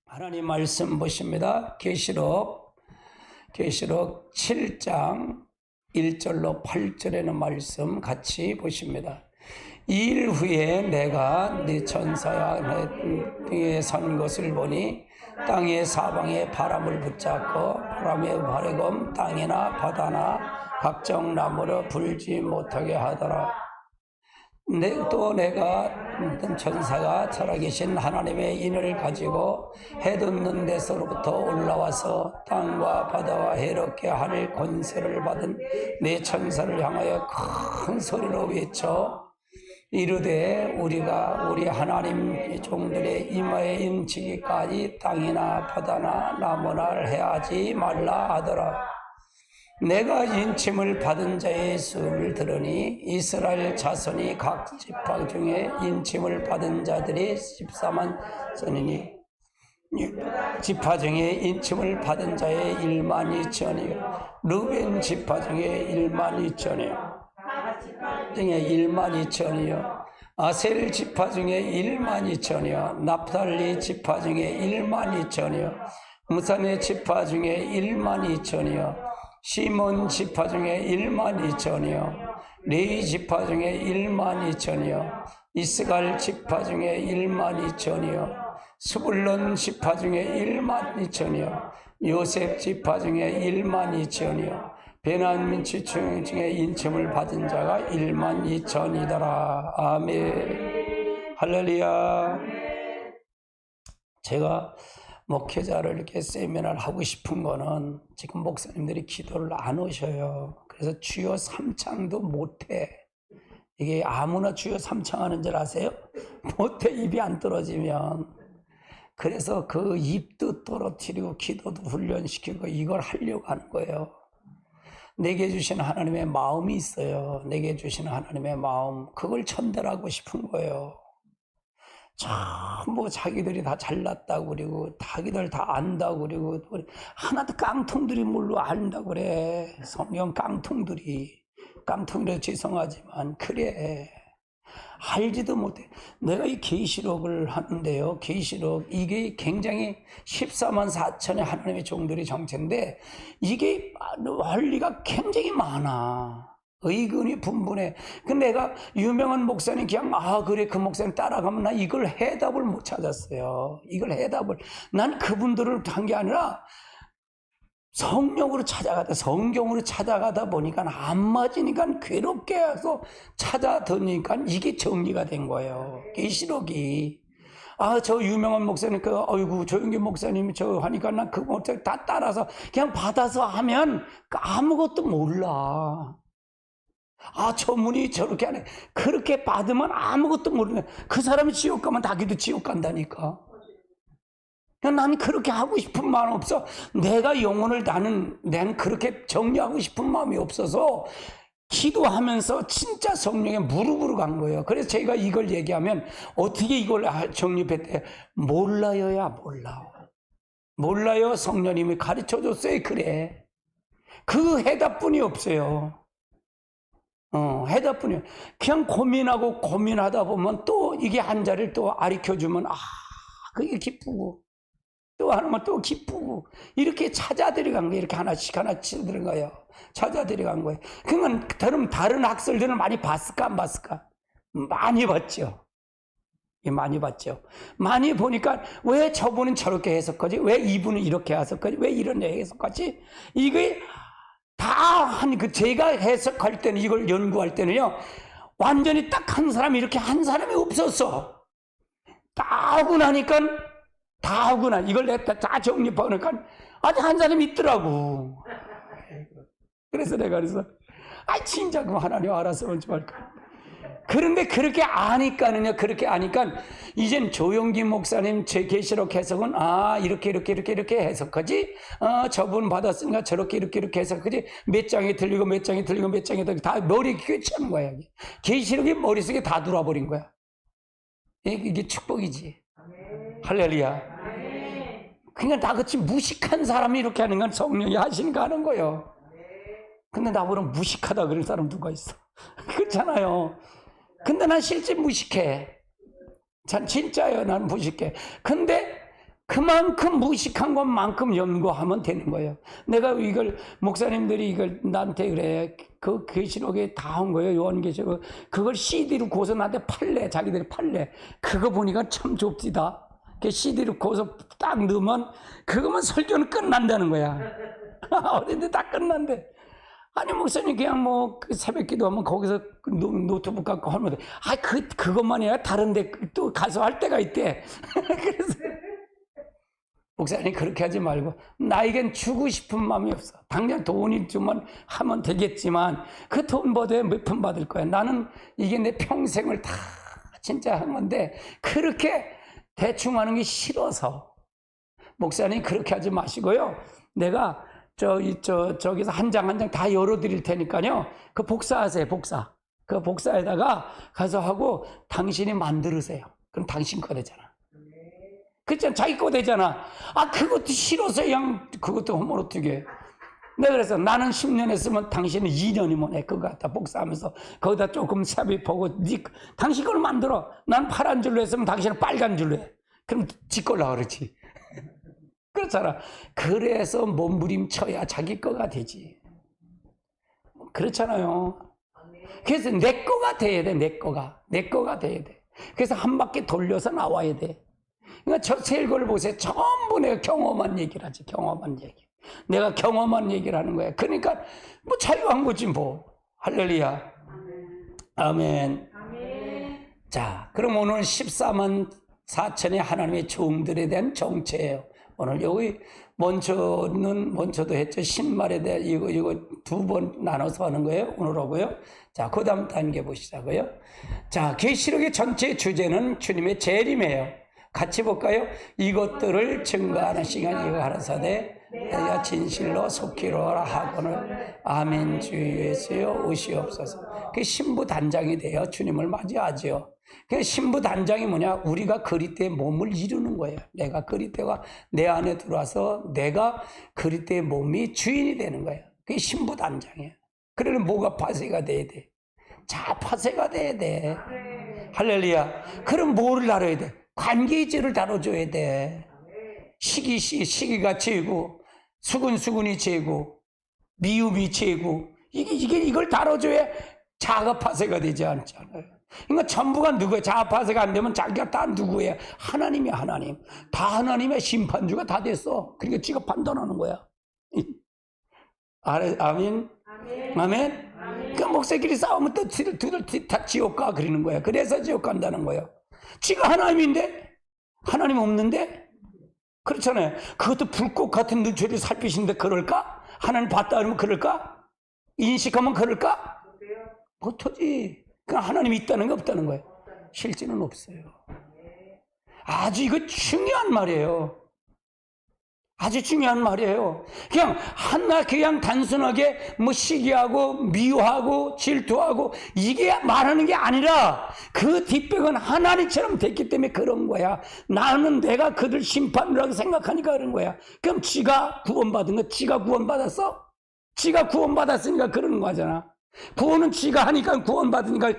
하나님 말씀 보십니다. 계시록 7장 1절로 8절에는 말씀 같이 보십니다. 2일 후에 내가 네 천사와 내 등에 선 것을 보니 땅의 사방에 바람을 붙잡고 바람의 바래검 땅이나 바다나 각종 나무로 불지 못하게 하더라. 또 내가 천사가 살아계신 하나님의 인을 가지고 해돋는 데서로부터 올라와서 땅과 바다와 해롭게 할 권세를 받은 네 천사를 향하여 큰 소리로 외쳐 이르되 우리가 우리 하나님 종들의 이마에 인치기까지 땅이나 바다나 나무나 해하지 말라 하더라. 내가 인침을 받은 자의 수를 들으니 이스라엘 자손이 각 지파 중에 인침을 받은 자들이 14만 선이니 지파 중에 인침을 받은 자의 1만 2천이요 르벤 지파 중에 1만 2천이요 중에 1만 2천이요 아셀 지파 중에 1만 2천이요 납달리 지파 중에 1만 2천이요 무산의 지파 중에 1만 2천이요 시몬 지파 중에 1만 2천이요 레위 지파 중에 1만 2천이요 이스갈 지파 중에 1만 2천이요 스불론 지파 중에 1만 2천이요 요셉 지파 중에 1만 2천이요 베냐민 지파 중에 인침을 받은 자가 1만 2천이더라. 아멘. 할렐루야. 제가 목회자를 이렇게 세미나를 하고 싶은 거는 지금 목사님들이 기도를 안 오셔요. 그래서 주여 삼창도 못해. 이게 아무나 주여 삼창하는 줄 아세요? 못해. 입이 안 떨어지면. 그래서 그 입도 떨어뜨리고 기도도 훈련시키고 이걸 하려고 하는 거예요. 내게 주신 하나님의 마음이 있어요. 내게 주신 하나님의 마음, 그걸 전달하고 싶은 거예요. 전부 자기들이 다 잘났다고 그러고 자기들 다 안다고 그러고 하나도 깡통들이 뭘로 안다고 그래. 성령 깡통이라 죄송하지만 그래. 알지도 못해. 내가 이 계시록을 하는데요. 계시록 이게 굉장히 14만 4천의 하나님의 종들의 정체인데 이게 원리가 굉장히 많아. 의견이 분분해. 근데 내가 유명한 목사님 그냥 그래 그 목사님 따라가면 나 이걸 해답을 못 찾았어요. 난 그분들을 한 게 아니라 성령으로 성경으로 찾아가다 보니까 안 맞으니까 괴롭게 해서 찾아드니까 이게 정리가 된 거예요. 계시록이. 저 유명한 목사님, 아이고, 조영기 목사님이 저 하니까 난 그 목사님 다 따라서 그냥 받아서 하면 아무것도 몰라. 저분이 저렇게 하네. 그렇게 받으면 아무것도 모르네. 그 사람이 지옥 가면 자기도 지옥 간다니까. 나는 그렇게 하고 싶은 마음 없어. 내가 영혼을 난 그렇게 정리하고 싶은 마음이 없어서 기도하면서 진짜 성령에 무릎으로 간 거예요. 그래서 제가 이걸 얘기하면 어떻게 이걸 정립했대? 몰라요야 몰라. 몰라요. 성령님이 가르쳐줬어요. 그래. 그 해답뿐이 없어요. 해답뿐이에요. 그냥 고민하다 보면 또 이게 한 자리를 또 가르쳐주면 그게 기쁘고 또 하나만 또 기쁘고 이렇게 찾아들어간 거예요. 이렇게 하나씩 들은 거예요. 찾아들어간 거예요. 그러면 다른 학설들은 많이 봤을까 안 봤을까? 많이 봤죠. 많이 봤죠. 많이 보니까 왜 저분은 저렇게 해석하지? 왜 이분은 이렇게 해석하지? 왜 이런 해석하지? 이게 제가 해석할 때는 이걸 연구할 때는요, 완전히 딱 한 사람이 이렇게 한 사람이 없었어. 다 하고 나니까, 이걸 내가 다 정립하니까, 아직 한 사람이 있더라고. 그래서 내가 진짜 그 하나님 알아서 하지 말까. 그런데 그렇게 아니까, 이젠 조영기 목사님 제 계시록 해석은, 이렇게 해석하지? 저분 받았으니까 저렇게 이렇게 해석하지? 몇 장이 틀리고 다 머리에 꿰차는 거야. 계시록이 머릿속에 다 들어와버린 거야. 이게 축복이지. 할렐루야. 그러니까 나같이 무식한 사람이 이렇게 하는 건 성령이 하시니까 하는 거예요. 근데 나보다 무식하다 그럴 사람 누가 있어? 그렇잖아요. 근데 난 실제 무식해. 전 진짜예요. 난 무식해. 근데 그만큼 무식한 것만큼 연구하면 되는 거예요. 내가 이걸, 목사님들이 이걸 나한테 그래. 그 계시록에 다 한 거예요. 요한계시록. 그걸 CD로 고서 나한테 팔래. 자기들이 팔래. 그거 보니까 참 좁디다. 그 CD로 고서 딱 넣으면 그거만 설교는 끝난다는 거야. 어딘데 다 끝난대. 아니, 목사님, 그냥 뭐, 그 새벽 기도하면 거기서 노트북 갖고 하면 돼. 아, 그것만이 아니라 다른데 또 가서 할 때가 있대. 그래서, 목사님, 그렇게 하지 말고, 나에겐 주고 싶은 마음이 없어. 당장 돈이 주면 하면 되겠지만, 그 돈 받아야 몇 푼 받을 거야. 나는 이게 내 평생을 다 진짜 한 건데, 그렇게 대충 하는 게 싫어서. 목사님, 그렇게 하지 마시고요. 내가, 저기서 한 장 한 장 다 열어드릴 테니까요. 그 복사하세요, 복사. 그 복사에다가 가서 하고 당신이 만들으세요. 그럼 당신 거 되잖아. 그렇잖아. 자기 거 되잖아. 아, 그것도 싫어서 그냥 그것도 허물 어떻게. 내가 그래서 나는 10년 했으면 당신은 2년이면 해. 그거 갖다 복사하면서 거기다 조금 삽입하고 당신 걸 만들어. 난 파란 줄로 했으면 당신은 빨간 줄로 해. 그럼 지 걸라 그러지. 그렇잖아. 그래서 몸부림쳐야 자기 거가 되지. 그렇잖아요. 그래서 내 거가 돼야 돼. 내 거가 돼야 돼. 그래서 한 바퀴 돌려서 나와야 돼. 그러니까 저 세 걸 보세요. 전부 내가 경험한 얘기를 하지. 경험한 얘기. 내가 경험한 얘기를 하는 거야. 그러니까 뭐 자유한 거지 뭐. 할렐루야. 아멘. 자, 그럼 오늘 14만 4천의 하나님의 종들에 대한 정체예요. 오늘 여기 먼저도 했죠. 신말에 대해 이거 두 번 나눠서 하는 거예요. 오늘 하고요. 자, 그 다음 단계 보시자고요. 자, 계시록의 전체 주제는 주님의 재림이에요. 같이 볼까요? 이것들을 증거하는 시간 이거 하라사대 내가 진실로 속기로라 하고는 아멘 주 예수여 오시옵소서. 그 신부 단장이 되어 주님을 맞이하죠. 그 신부 단장이 뭐냐? 우리가 그리스도의 몸을 이루는 거예요. 내가 그리스도가 내 안에 들어와서 내가 그리스도의 몸이 주인이 되는 거예요. 그게 신부 단장이에요. 그러면 뭐가 파쇄가 돼야 돼? 자, 파쇄가 돼야 돼. 할렐루야. 그럼 뭐를 다뤄야 돼? 관계이지를 다뤄줘야 돼. 시기가 죄고, 수근이 죄고, 미움이 죄고, 이걸 다뤄줘야 자아가 파쇄가 되지 않잖아요. 그러니까 전부가 누구예요? 자아 파쇄가 안 되면 자기가 다 누구예요? 하나님이야, 하나님. 다 하나님의 심판주가 다 됐어. 그러니까 지가 판단하는 거야. 아멘. 아멘. 그 목사끼리 싸우면 또 다 지옥 가 그러는 거야. 그래서 지옥 간다는 거예요. 지가 하나님인데? 하나님 없는데? 그렇잖아요. 그것도 불꽃 같은 눈초리를 살피시는데 그럴까? 하나님 봤다 그러면 그럴까? 인식하면 그럴까? 못하지. 그냥 하나님이 있다는 게 없다는 거예요. 실제는 없어요. 아주 이거 중요한 말이에요. 아주 중요한 말이에요. 그냥 단순하게 뭐 시기하고 미워하고 질투하고 이게 말하는 게 아니라 그 뒷백은 하나님처럼 됐기 때문에 그런 거야. 나는 내가 그들 심판이라고 생각하니까 그런 거야. 그럼 지가 구원받은 거 지가 구원받았어? 지가 구원받았으니까 그러는 거잖아. 구원은 지가 하니까 구원받으니까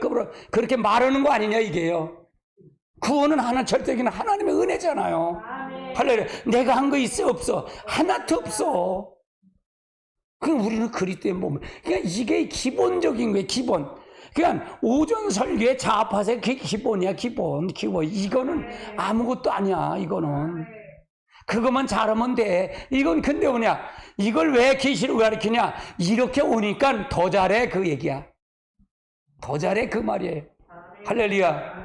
그렇게 말하는 거 아니냐 이게요. 구원은 절대적인 하나님의 은혜잖아요. 할렐루야. 내가 한 거 있어 없어? 하나도 없어. 그럼 우리는 그리스도의 몸을. 그냥 이게 기본적인 거예요. 기본. 그냥 오전 설교의 자아파세 그게 기본이야. 기본. 이거는 아무것도 아니야. 이거는. 그것만 잘하면 돼. 이건 근데 뭐냐? 이걸 왜 계시록 가르치냐? 이렇게 오니까 더 잘해 그 얘기야. 더 잘해 그 말이에요. 할렐루야.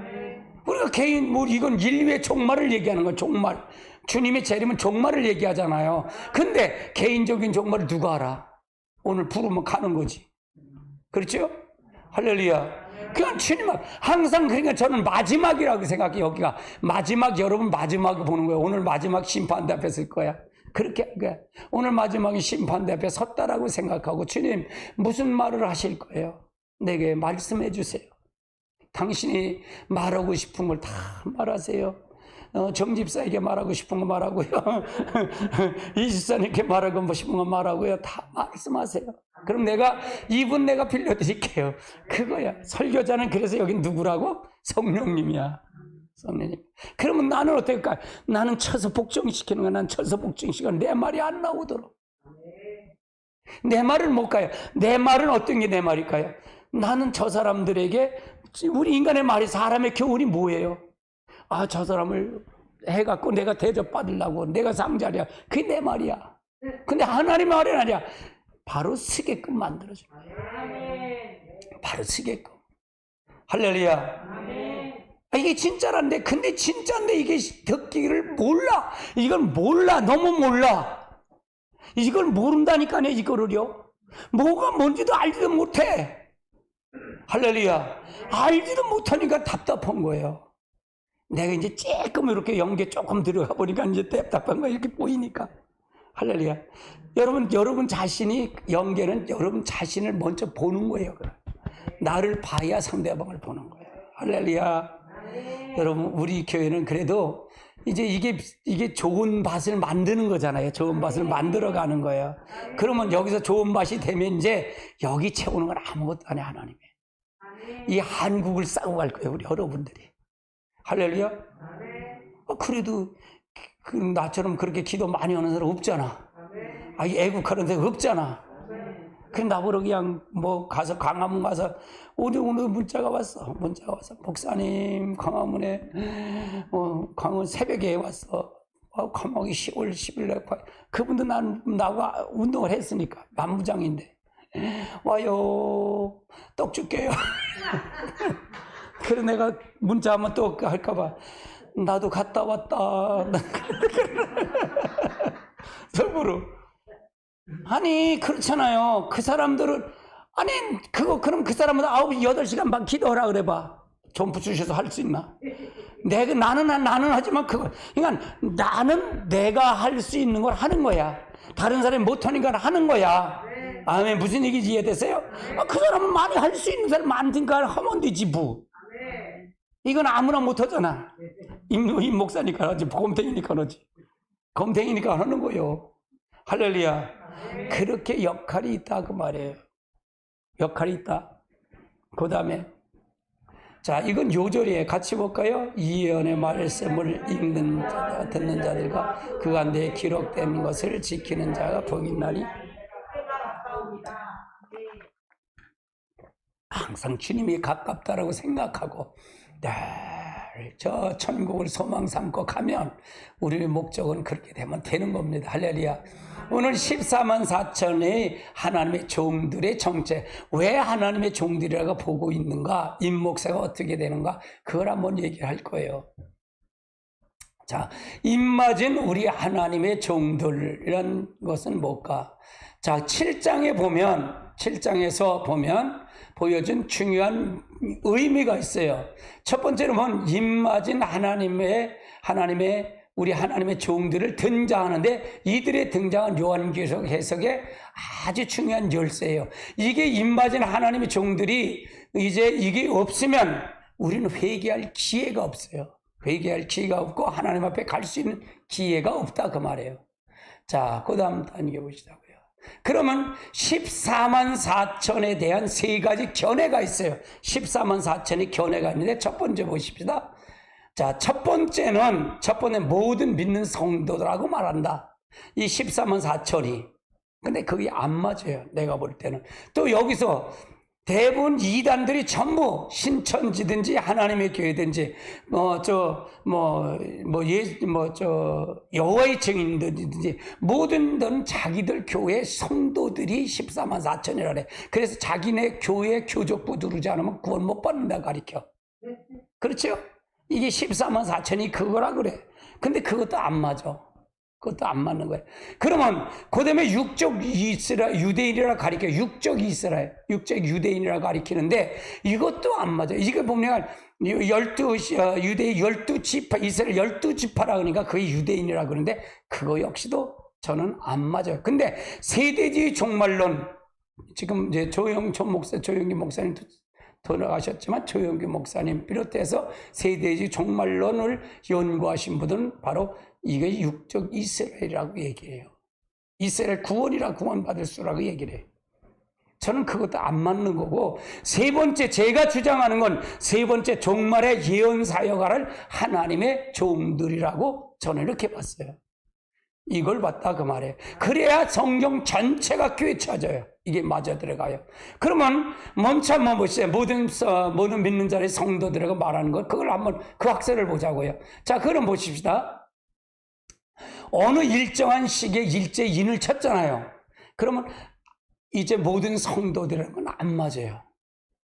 우리가 개인 이건 인류의 종말을 얘기하는 거야. 종말. 주님의 재림은 종말을 얘기하잖아요. 근데 개인적인 종말을 누가 알아? 오늘 부르면 가는 거지. 그렇죠? 할렐루야. 그냥 주님 항상 그러니까 저는 마지막이라고 생각해요. 여기가 마지막 여러분 마지막 보는 거예요. 오늘 마지막 심판대 앞에 설 거야. 그렇게 오늘 마지막이 심판대 앞에 섰다라고 생각하고 주님 무슨 말을 하실 거예요? 내게 말씀해 주세요. 당신이 말하고 싶은 걸 다 말하세요. 정집사에게 말하고 싶은 거 말하고요. 이 집사님께 말하고 싶은 거 말하고요. 다 말씀하세요. 그럼 이분 내가 빌려드릴게요. 그거야. 설교자는 그래서 여기 누구라고? 성령님이야. 성령님. 그러면 나는 어떨까? 나는 쳐서 복종시키는 거야. 난 쳐서 복종시키는 내 말이 안 나오도록. 내 말을 못 가요. 내 말은 어떤 게 내 말일까요? 나는 저 사람들에게, 우리 인간의 말이, 사람의 교훈이 뭐예요? 아, 저 사람을 해갖고 내가 대접받으려고, 내가 상자리야. 그게 내 말이야. 근데 하나님 말이 아니야. 바로 쓰게끔 만들어줘. 바로 쓰게끔. 할렐루야. 아, 이게 진짜란데, 근데 진짜인데 이게 듣기를 몰라. 이걸 몰라. 너무 몰라. 이걸 모른다니까요, 이거를요. 뭐가 뭔지도 알지도 못해. 할렐루야. 알지도 못하니까 답답한 거예요. 내가 이제 조금 이렇게 연계 조금 들어가 보니까 이제 답답한 거 이렇게 보이니까. 할렐루야. 여러분 자신이, 연계는 여러분 자신을 먼저 보는 거예요. 나를 봐야 상대방을 보는 거예요. 할렐루야. 여러분, 우리 교회는 그래도 이제 이게 좋은 밭을 만드는 거잖아요. 좋은 밭을 만들어 가는 거예요. 그러면 여기서 좋은 밭이 되면 이제 여기 채우는 건 아무것도 아니에요, 하나님이. 이 한국을 싸고 갈 거예요, 우리 여러분들이. 할렐루야. 그래도 나처럼 그렇게 기도 많이 하는 사람 없잖아. 아, 애국하는 데가 없잖아. 그럼 나보러 그냥 뭐 가서 광화문 가서 오늘 문자가 왔어. 목사님 광화문에 광화문 새벽에 왔어. 광화문이 10월 10일에 그분도 나하고 운동을 했으니까 만무장인데 와요. 떡 줄게요. 그래 내가 문자하면 또 할까봐 나도 갔다 왔다. 속으로. 아니 그렇잖아요. 그 사람들은 아니 그럼 그 사람은 9시 8시간 반 기도하라 그래봐. 점프 주셔서 할 수 있나? 나는 하지만 그러니까 나는 내가 할 수 있는 걸 하는 거야. 다른 사람이 못하니까 하는 거야. 아멘. 무슨 얘기인지 이해되세요? 그 사람은 많이 할 수 있는 사람 많으니까 하면 되지 뭐. 이건 아무나 못하잖아. 임 목사니까 하지, 곰탱이니까 하지. 곰탱이니까 하는 거요. 할렐루야. 그렇게 역할이 있다 그 말이에요. 역할이 있다. 그 다음에 자, 이건 요절이에요. 같이 볼까요? 이언의 말씀을 읽는 자들, 듣는 자들과 그 가운데 기록된 것을 지키는 자가 복이 있나니. 항상 주님이 가깝다라고 생각하고 저 천국을 소망 삼고 가면 우리의 목적은 그렇게 되면 되는 겁니다. 할렐루야. 오늘 14만 4천의 하나님의 종들의 정체, 왜 하나님의 종들이라고 보고 있는가, 임목사가 어떻게 되는가, 그걸 한번 얘기할 거예요. 자, 입맞은 우리 하나님의 종들이란 것은 뭘까? 자, 7장에서 보면 보여준 중요한 의미가 있어요. 첫 번째로는 입맞은 우리 하나님의 종들을 등장하는데, 이들의 등장은 요한계시록 해석에 아주 중요한 열쇠예요. 이게 입맞은 하나님의 종들이 이제 이게 없으면 우리는 회개할 기회가 없어요. 회개할 기회가 없고 하나님 앞에 갈 수 있는 기회가 없다 그 말이에요. 자, 그 다음 당겨보시자고요. 그러면 14만 4천에 대한 세 가지 견해가 있어요. 14만 4천의 견해가 있는데 첫 번째 보십시다. 자, 첫 번째 모든 믿는 성도들하고 말한다. 이 14만 4천이. 근데 그게 안 맞아요. 내가 볼 때는. 또 여기서 대부분 이단들이 전부 신천지든지 하나님의 교회든지 여호와의 증인들이든지 모든 자기들 교회 성도들이 14만 4천이라 그래. 그래서 자기네 교회 교족부 누르지 않으면 구원 못 받는다 가르쳐. 그렇죠? 이게 14만 4천이 그거라 그래. 근데 그것도 안 맞아. 그것도 안 맞는 거예요. 그러면 그 다음에 육적 유대인이라 가리켜. 육적 유대인이라 가리키는데 이것도 안 맞아. 이게 보면 유대인 12지파, 이스라엘 12지파라 그러니까 그게 유대인이라 그러는데 그거 역시도 저는 안 맞아요. 근데 세대주의 종말론, 지금 이제 조영기 목사님 돌아가셨지만 조영기 목사님 비롯해서 세대주의 종말론을 연구하신 분들은 바로 이게 육적 이스라엘이라고 얘기해요. 이스라엘 구원이라 구원받을 수라고 얘기를 해요. 저는 그것도 안 맞는 거고, 세 번째 제가 주장하는 건 세 번째 종말의 예언 사역을 하나님의 종들이라고 저는 이렇게 봤어요. 이걸 봤다 그 말이에요. 그래야 성경 전체가 꿰쳐져요. 이게 맞아 들어가요. 그러면 먼저 한번 보시죠. 모든 믿는 자의 성도들에게 말하는 것, 그걸 한번 그 학설을 보자고요. 자, 그럼 보십시다. 어느 일정한 시기에 일제인을 쳤잖아요. 그러면 이제 모든 성도들이라는 건 안 맞아요.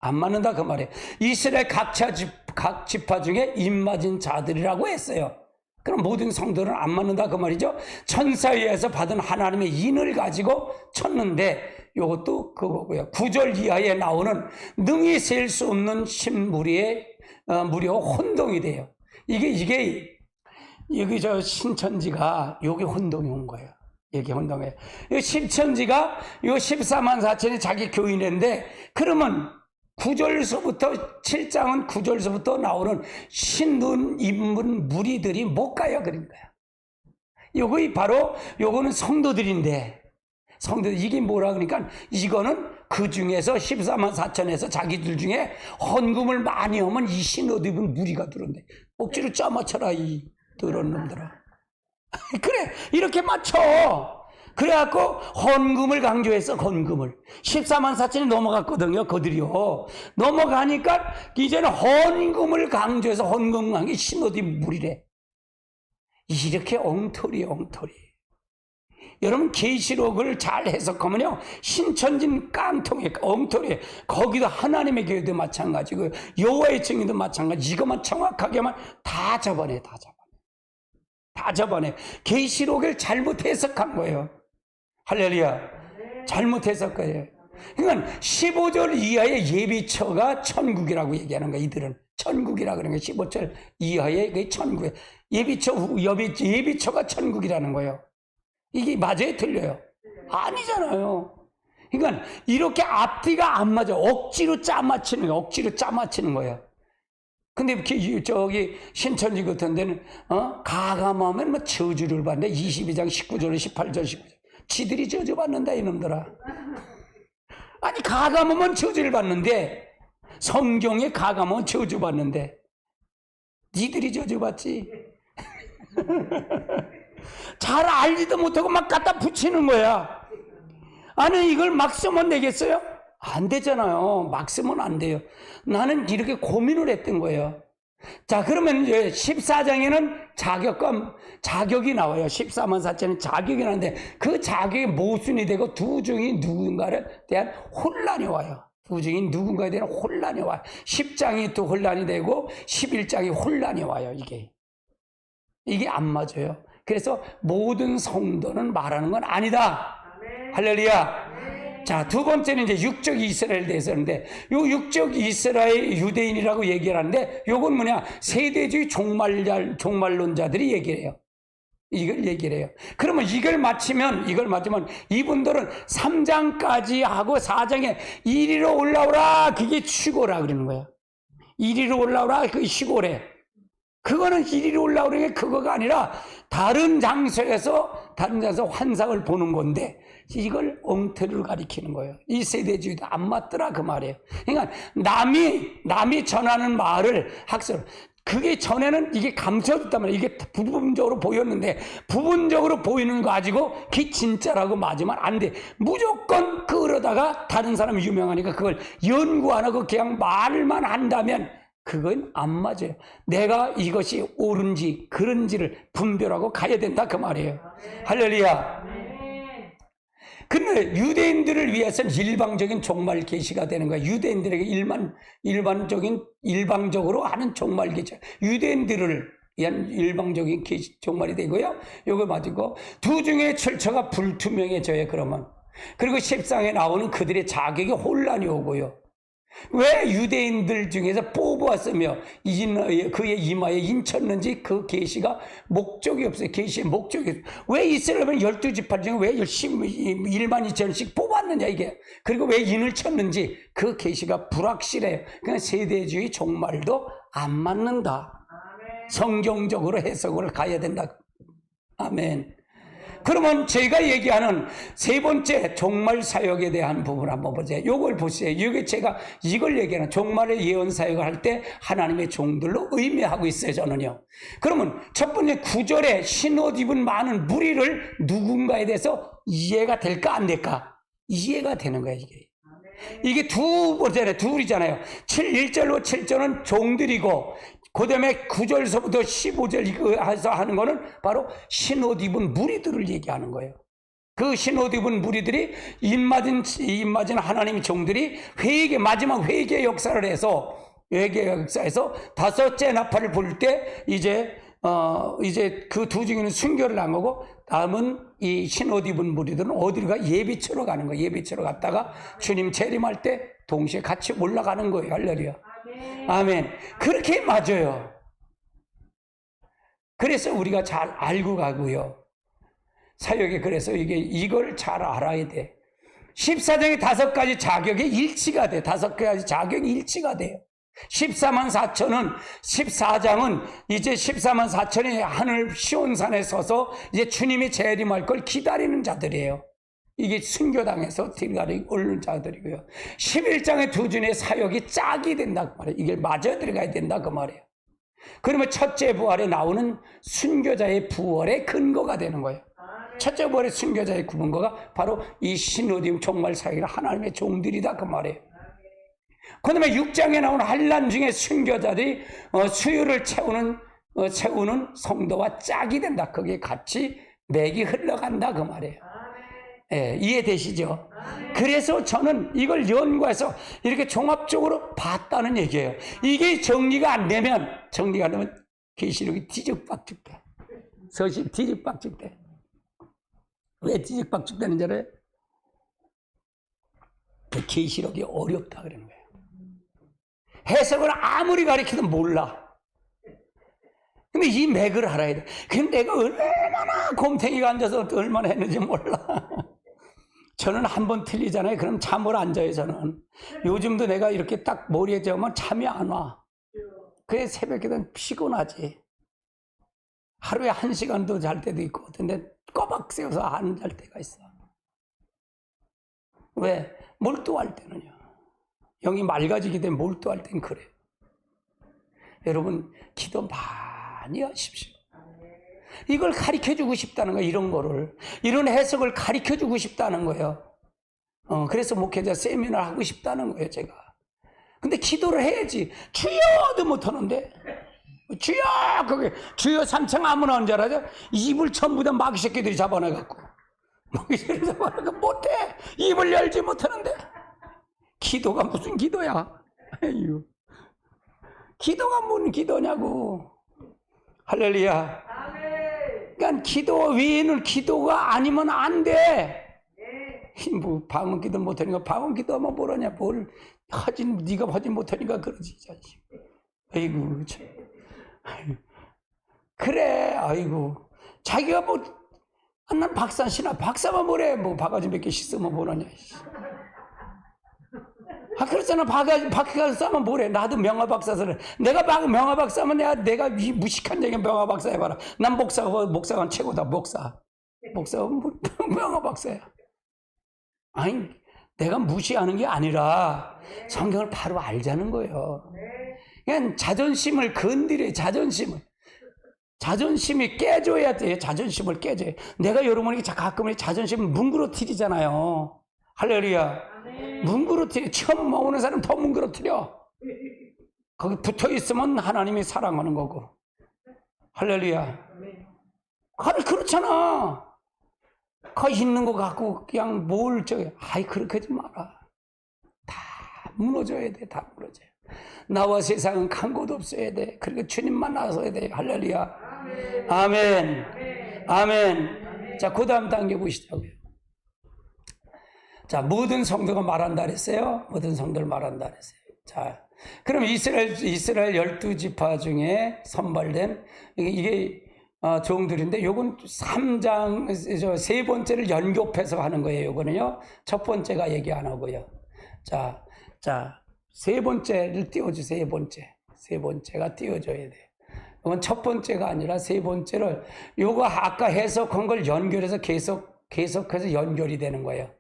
안 맞는다 그 말이에요. 이스라엘 각 지파 중에 입맞은 자들이라고 했어요. 그럼 모든 성도는 안 맞는다 그 말이죠. 천사에 의해서 받은 하나님의 인을 가지고 쳤는데, 이것도 그거고요. 9절 이하에 나오는 능히 셀 수 없는 신무리의 무려 혼동이 돼요. 이게 여기 저 신천지가 여기 혼동이 온 거예요. 여기 혼동이에요. 이 신천지가 요 14만 4천이 자기 교인인데, 그러면 9절서부터 7장은 9절서부터 나오는 신눈 입문 무리들이 못 가요 그런 거야. 요거는 성도들인데, 성도들 이게 뭐라 그러니까, 이거는 그 중에서 14만 4천에서 자기들 중에 헌금을 많이 하면 이 신옷 입은 무리가 들어온대. 억지로 짜맞춰라 이 더러운 놈들아. 그래 이렇게 맞춰. 그래갖고 헌금을 강조해서 헌금을 14만 4천이 넘어갔거든요. 그들이요. 넘어가니까 이제는 헌금을 강조해서 헌금한 게 신옷이 무리래. 이렇게 엉터리. 여러분 계시록을 잘 해석하면요, 신천진 깡통에 엉터리. 거기도 하나님의 교회도 마찬가지고 여호와의 증인도 마찬가지. 이것만 정확하게만 다 잡아내. 계시록을 잘못 해석한 거예요. 할렐루야. 잘못 해석해요. 그러니까 15절 이하의 예비처가 천국이라고 얘기하는 거야. 이들은 천국이라고 그러는 거야. 15절 이하의 그 천국. 예비처가 천국이라는 거예요. 이게 맞아요? 틀려요? 아니잖아요. 그러니까 이렇게 앞뒤가 안 맞아. 억지로 짜맞히는 거예요. 근데 저기 신천지 같은 데는 가감하면 뭐 저주를 받는데 22장 19절 18절 19절 지들이 저주받는다 이놈들아. 아니 가감하면 저주를 받는데, 성경에 가감하면 저주받는데 니들이 저주받지. 잘 알지도 못하고 막 갖다 붙이는 거야. 아니 이걸 막 쓰면 되겠어요? 안 되잖아요. 막 쓰면 안 돼요. 나는 이렇게 고민을 했던 거예요. 자, 그러면 이제 14장에는 자격이 나와요. 14만 4천은 자격이 나는데, 그 자격이 모순이 되고 두 중이 누군가에 대한 혼란이 와요. 10장이 또 혼란이 되고 11장이 혼란이 와요. 이게 안 맞아요. 그래서 모든 성도는 말하는 건 아니다. 할렐루야. 자, 두 번째는 이제 육적 이스라엘에 대해서 하는데, 요 육적 이스라엘 유대인이라고 얘기를 하는데, 요건 뭐냐? 세대주의 종말론자들이 얘기를 해요. 이걸 얘기를 해요. 그러면 이걸 맞추면 이분들은 3장까지 하고 4장에 이리로 올라오라, 그게 취고라 그러는 거예요. 이리로 올라오라, 그게 취고래. 그거는 이리로 올라오는 게 그거가 아니라 다른 장소에서 환상을 보는 건데, 이걸 엉터리로 가리키는 거예요. 이 세대주의도 안 맞더라 그 말이에요. 그러니까 남이 전하는 말을 그게 전에는 이게 감춰졌단 말이에요. 이게 부분적으로 보였는데, 부분적으로 보이는 거 가지고 그게 진짜라고 맞으면 안 돼. 무조건 그러다가 다른 사람이 유명하니까 그걸 연구 안 하고 그냥 말만 한다면 그건 안 맞아요. 내가 이것이 옳은지 그른지를 분별하고 가야 된다 그 말이에요. 할렐루야. 근데 유대인들을 위해서는 일방적인 종말 계시가 되는 거야. 유대인들에게 일방적으로 하는 종말 계시. 유대인들을 위한 일방적인 종말이 되고요. 요거 맞고, 두 중에 출처가 불투명해져요. 그러면. 그리고 10장에 나오는 그들의 자격이 혼란이 오고요. 왜 유대인들 중에서 뽑아왔으며 그의 이마에 인쳤는지 그 계시가 목적이 없어요. 계시의 목적이 없어요. 왜 이스라엘은 12지파 중에 왜 1만 2천씩 뽑았느냐 이게. 그리고 왜 인을 쳤는지 그 계시가 불확실해요. 그러니까 세대주의 종말도 안 맞는다. 성경적으로 해석을 가야 된다. 아멘. 그러면 제가 얘기하는 세 번째 종말 사역에 대한 부분 한번 보세요. 이걸 보세요. 이게 제가 이걸 얘기하는 종말의 예언 사역을 할 때 하나님의 종들로 의미하고 있어요, 저는요. 그러면 첫 번째 9절에 신옷 입은 많은 무리를 누군가에 대해서 이해가 될까 안 될까? 이해가 되는 거예요, 이게. 이게 두 번째네, 둘이잖아요. 1절로 7절은 종들이고, 그 다음에 9절서부터 15절에서 하는 거는 바로 신옷 입은 무리들을 얘기하는 거예요. 그 신옷 입은 무리들이 입맞은 하나님의 종들이 마지막 회개 역사를 해서, 회개 역사에서 다섯째 나팔을 불 때 이제 그 두 중에는 순교를 한 거고, 다음은 이 신옷 입은 무리들은 어디로 가? 예비처로 가는 거예요. 예비처로 갔다가 주님 재림할 때 동시에 같이 올라가는 거예요. 할렐루야. 아멘. 그렇게 맞아요. 그래서 우리가 잘 알고 가고요. 사역에 그래서 이걸 잘 알아야 돼. 14장에 5가지 자격이 일치가 돼. 5가지 자격이 일치가 돼요. 14만 4천은 14장은 이제 14만 4천이 하늘 시온산에 서서 이제 주님이 재림할 걸 기다리는 자들이에요. 이게 순교당에서 들어가는 옳은 자들이고요. 11장의 두 준의 사역이 짝이 된다 그 말이에요. 이게 맞아 들어가야 된다 그 말이에요. 그러면 첫째 부활에 나오는 순교자의 부활의 근거가 되는 거예요. 첫째 부활의 순교자의 근거가 바로 이 신우림 종말 사역이라 하나님의 종들이다 그 말이에요. 그 다음에 6장에 나오는 환난 중에 순교자들이 수요를 채우는 성도와 짝이 된다. 거기에 같이 맥이 흘러간다 그 말이에요. 예, 이해되시죠? 그래서 저는 이걸 연구해서 이렇게 종합적으로 봤다는 얘기예요. 이게 정리가 안 되면 계시록이 뒤죽박죽돼. 서신 뒤죽박죽돼. 왜 뒤죽박죽되는 줄 알아요? 그 계시록이 어렵다 그러는 거예요. 해석을 아무리 가르쳐도 몰라. 근데 이 맥을 알아야 돼. 근데 내가 얼마나 곰탱이가 앉아서 얼마나 했는지 몰라. 저는 한번 틀리잖아요. 그럼 잠을 안 자요, 저는. 요즘도 내가 이렇게 딱 머리에 재우면 잠이 안 와. 그래, 새벽에는 피곤하지. 하루에 1시간도 잘 때도 있고, 근데 꼬박 세워서 안 잘 때가 있어. 왜? 몰두할 때는요. 영이 맑아지기 때문에 몰두할 땐 그래. 여러분, 기도 많이 하십시오. 이걸 가르쳐주고 싶다는 거예요. 이런 거를. 이런 해석을 가르쳐주고 싶다는 거예요. 그래서 목회자 세미나를 하고 싶다는 거예요, 제가. 근데 기도를 해야지. 주여도 못하는데. 주여! 그게, 주여 3층 아무나 하는 줄 알아요? 입을 전부 다 마귀 새끼들이 잡아내갖고. 마귀 새끼들이 잡아내갖고 못해. 입을 열지 못하는데. 기도가 무슨 기도야? 아유. 기도가 무슨 기도냐고. 할렐루야. 그러니까 기도 외에는 기도가 아니면 안 돼. 뭐 방언 기도 못하니까 방언 기도하면 뭐라냐. 뭘 하진 네가 하진 못하니까 그러지. 자식. 아이고 참. 그래. 아이고 자기가 뭐 난 박사시나 박사만 뭐래. 뭐 바가지 몇 개씩 쓰면 뭐라냐. 그렇잖아. 박사 쓰면 뭐래. 나도 명화박사서 내가 명화박사면 내가 이 무식한 얘기 명화박사 해봐라. 난 목사가 최고다. 목사가 명화박사야. 아니 내가 무시하는 게 아니라 성경을 바로 알자는 거예요. 그냥 자존심을 건드려. 자존심이 깨져야 돼. 자존심을 깨져야 돼. 내가 여러분에게 가끔 자존심을 뭉그러뜨리잖아요. 할렐루야. 뭉그러뜨려. 처음 오는 사람 더 뭉그러뜨려. 거기 붙어 있으면 하나님이 사랑하는 거고. 할렐루야. 그렇잖아. 거기 있는 거 갖고 그냥 그렇게 하지 마라. 다 무너져야 돼. 다 무너져요. 나와 세상은 간 곳 없어야 돼. 그리고 주님만 나서야 돼. 할렐루야. 아멘. 자, 그 다음 단계 보시자고요. 자, 모든 성도가 말한다 그랬어요. 모든 성도를 말한다 그랬어요. 자, 그럼 이스라엘 12지파 중에 선발된 이게 종들인데 요건 3장 세 번째를 연교해서 하는 거예요. 요거는요. 첫 번째가 얘기 안 하고요. 자, 세 번째를 띄워주세요. 세 번째가 띄워줘야 돼. 그건 첫 번째가 아니라 세 번째를 요거 아까 해석한 걸 연결해서 계속해서 연결이 되는 거예요.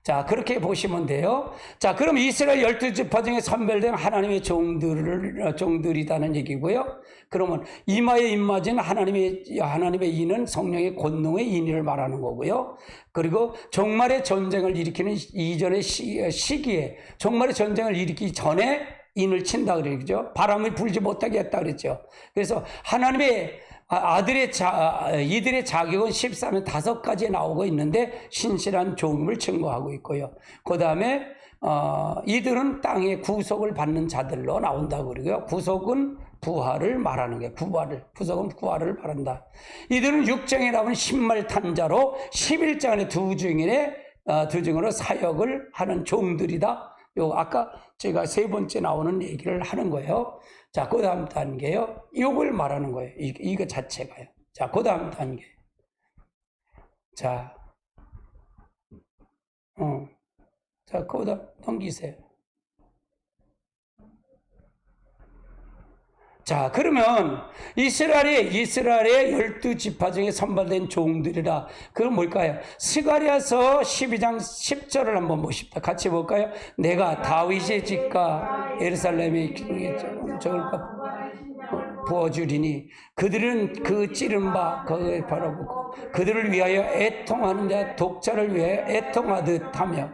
자, 그렇게 보시면 돼요. 자, 그럼 이스라엘 12지파 중에 선별된 하나님의 종들이라는 얘기고요. 그러면 이마에 임마진 하나님의 인은 성령의 권능의 인을 말하는 거고요. 그리고 종말의 전쟁을 일으키는 이전의 시기에, 종말의 전쟁을 일으키기 전에 인을 친다 그러죠. 바람이 불지 못하게 했다 그랬죠. 그래서 하나님의 이들의 자격은 13에 5가지 나오고 있는데 신실한 종임을 증거하고 있고요. 그 다음에 이들은 땅의 구속을 받는 자들로 나온다고 그러고요. 구속은 부활을 말하는 거예요. 구속은 부활을 말한다. 이들은 육정에 나온 신말탄자로 11장의 두 증인으로 사역을 하는 종들이다. 요 아까 제가 세 번째 나오는 얘기를 하는 거예요. 자, 그 다음 단계요. 이걸 말하는 거예요. 이거 자체가요. 자, 그 다음 단계. 자, 자, 그 다음 넘기세요. 자, 그러면 이스라엘의 12지파 중에 선발된 종들이라. 그건 뭘까요? 스가랴서 12장 10절을 한번 보십시다. 같이 볼까요? 내가 다윗의 집과 예루살렘의 저울과 부어주리니 그들은 그 찌른 바 거기에 바라보고 그들을 위하여 애통하는 자 독자를 위하여 애통하듯 하며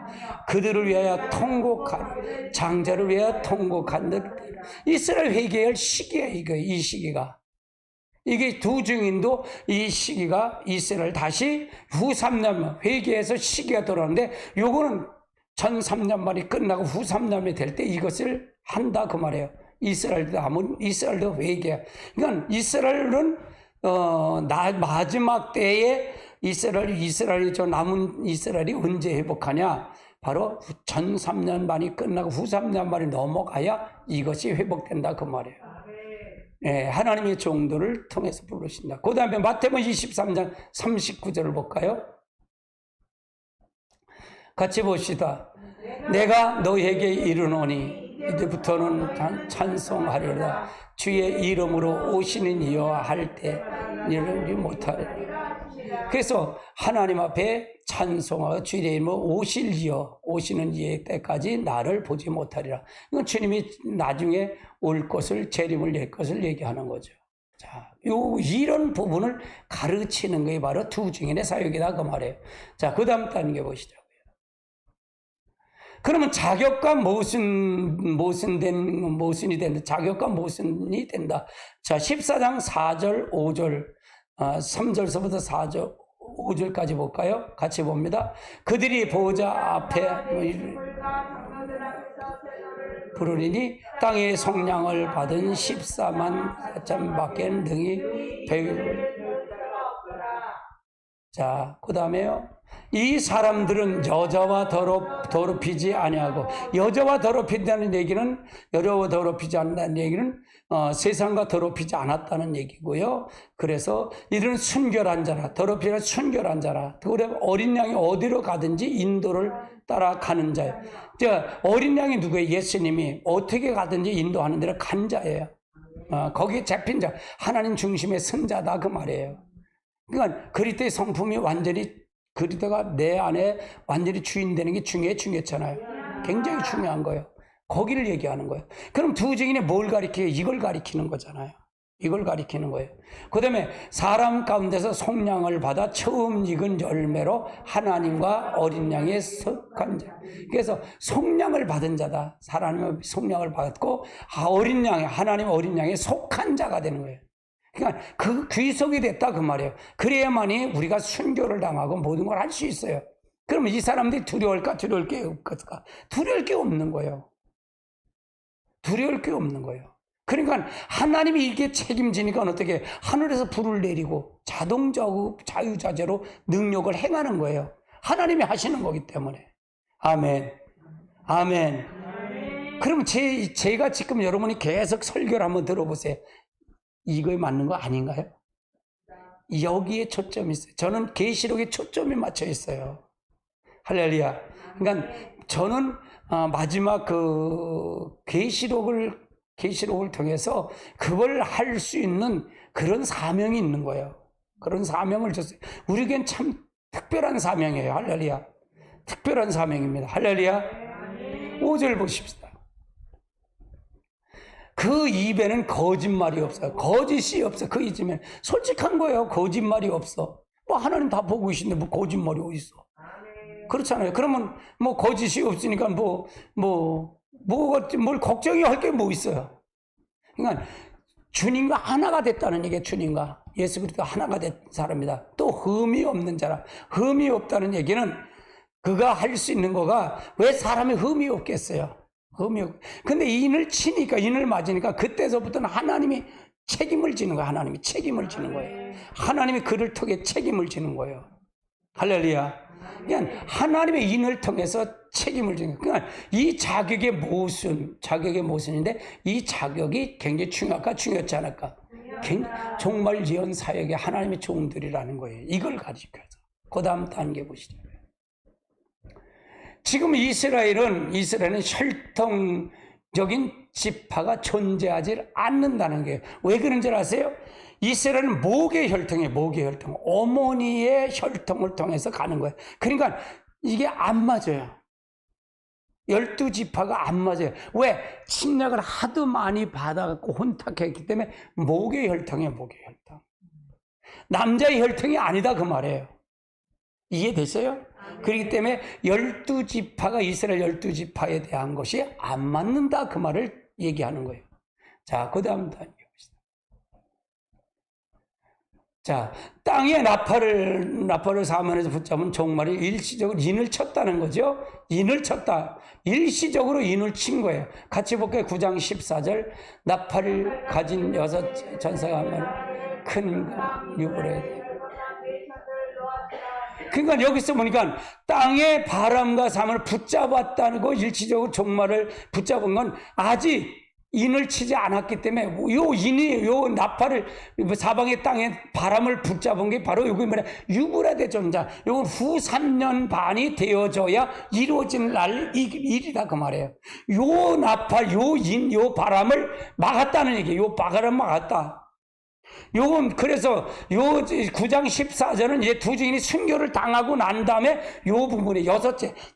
그들을 위하여 통곡하는 장자를 위하여 통곡한 듯. 이스라엘 회개할 시기야. 이 시기가, 이게 두 증인도 이 시기가 이스라엘 다시 후 3년 회개해서 시기가 돌아오는데 요거는 전 3년 만이 끝나고 후 3년이 될 때 이것을 한다 그 말이에요. 이스라엘도 회개. 그러니까 이스라엘은 마지막 때에 이스라엘이 저 남은 이스라엘이 언제 회복하냐? 바로 전 3년 만이 끝나고 후 3년 만이 넘어가야 이것이 회복된다 그 말이에요. 네, 하나님의 종들을 통해서 부르신다. 그 다음에 마태복음 23장 39절을 볼까요? 같이 봅시다. 내가 너희에게 이르노니 이제부터는 찬송하리라. 주의 이름으로 오시는 이여 할 때 너희를 못하리라. 그래서 하나님 앞에 찬송하고 주의 이름으로 오시는 이의 때까지 나를 보지 못하리라. 이건 주님이 나중에 올 것을, 재림을 낼 것을 얘기하는 거죠. 자, 이런 부분을 가르치는 게 바로 두 증인의 사역이다 그 말이에요. 자, 그 다음 단계 보시자고요. 그러면 자격과 모순이 된다. 자격과 모순이 된다. 자, 14장 4절, 5절, 3절서부터 4절, 5절까지 볼까요? 같이 봅니다. 그들이 보호자 앞에 부르리니 땅의 속량을 받은 14만 4천밖에 능히 배울. 자, 그 다음에요. 이 사람들은 여자와 더럽히지 아니하고, 여자와 더럽힌다는 얘기는, 여자와 더럽히지 않는다는 얘기는 세상과 더럽히지 않았다는 얘기고요. 그래서 이들은 순결한 자라, 더럽히는 순결한 자라. 그래 어린 양이 어디로 가든지 인도를 따라가는 자예요. 어린 양이 누구예요? 예수님이 어떻게 가든지 인도하는 데로 간 자예요. 거기에 잡힌 자, 하나님 중심의 선자다 그 말이에요. 그러니까 그리스도의 성품이 완전히, 그리스도가 내 안에 완전히 주인 되는 게 중요했잖아요. 굉장히 중요한 거예요. 거기를 얘기하는 거예요. 그럼 두 증인이 뭘 가리켜요? 이걸 가리키는 거잖아요. 이걸 가리키는 거예요. 그 다음에 사람 가운데서 속량을 받아 처음 익은 열매로 하나님과 어린 양의 속한 자. 그래서 속량을 받은 자다. 사람의 속량을 받고 어린 양, 하나님 어린 양의 속한 자가 되는 거예요. 그러니까 그 귀속이 됐다 그 말이에요. 그래야만이 우리가 순교를 당하고 모든 걸 할 수 있어요. 그러면 이 사람들이 두려울까? 두려울 게 없을까? 두려울 게 없는 거예요. 두려울 게 없는 거예요. 그러니까 하나님이 이게 책임지니까 어떻게 하늘에서 불을 내리고 자동적으로 자유자재로 능력을 행하는 거예요. 하나님이 하시는 거기 때문에. 아멘. 아멘. 그럼 제가 지금 여러분이 계속 설교를 한번 들어보세요. 이거에 맞는 거 아닌가요? 여기에 초점이 있어요. 저는 계시록에 초점이 맞춰 있어요. 할렐루야. 그러니까 저는 마지막 그 계시록을 통해서 그걸 할 수 있는 그런 사명이 있는 거예요. 그런 사명을 줬어요. 우리에겐 참 특별한 사명이에요. 할렐루야. 특별한 사명입니다. 할렐루야. 5절 보십시다. 그 입에는 거짓말이 없어요. 거짓이 없어. 그 입에는 솔직한 거예요. 거짓말이 없어. 뭐 하나님 다 보고 계신데 뭐 거짓말이 어디 있어? 그렇잖아요. 그러면 뭐 거짓이 없으니까 뭘 걱정이 할 게 뭐 있어요? 그러니까 주님과 하나가 됐다는 얘기예요. 주님과 예수 그리스도 하나가 된 사람이다. 또 흠이 없는 자라. 흠이 없다는 얘기는 그가 할 수 있는 거가 왜 사람이 흠이 없겠어요? 흠이 없. 근데 인을 치니까 인을 맞으니까 그때서부터는 하나님이 책임을 지는 거예요. 하나님이 책임을 지는 거예요. 하나님이 그를 통해 책임을 지는 거예요. 할렐루야. 그냥 하나님의 인을 통해서 책임을 지는 거예요. 그러니까 이 자격의 모순인데 이 자격이 굉장히 중요할까 중요하지 않을까? 정말 예언 사역의 하나님의 종들이라는 거예요. 이걸 가지고서 그 다음 단계 보시죠. 지금 이스라엘은 혈통적인 지파가 존재하지 않는다는 거예요. 왜 그런 줄 아세요? 이스라엘은 목의 혈통이에요. 목의 혈통. 어머니의 혈통을 통해서 가는 거예요. 그러니까 이게 안 맞아요. 12지파가 안 맞아요. 왜? 침략을 하도 많이 받아갖고 혼탁했기 때문에 목의 혈통이에요. 목의 혈통. 남자의 혈통이 아니다 그 말이에요. 이해되세요? 그렇기 때문에 12지파가 이스라엘 12지파에 대한 것이 안 맞는다 그 말을 얘기하는 거예요. 자, 그 다음 단계 봅시다. 자, 땅에 나팔을 사면에서 붙잡은 종말이 일시적으로 인을 쳤다는 거죠. 인을 쳤다. 일시적으로 인을 친 거예요. 같이 볼게요. 9장 14절. 나팔을 가진 6 전사가 하면 큰 유불에 대해. 그러니까 여기서 보니까 땅의 바람과 사망을 붙잡았다는 거, 일시적으로 종말을 붙잡은 건 아직 인을 치지 않았기 때문에 요 나팔을 사방의 땅에 바람을 붙잡은 게 바로 여기 뭐냐 유브라데 전자. 요건 후 3년 반이 되어져야 이루어진 날 일이다 그 말이에요. 요 나팔, 요 바람을 막았다는 얘기예요. 요 바람을 막았다. 요건 그래서 요 9장 14절은 이제 두 증인이 순교를 당하고 난 다음에 요 부분에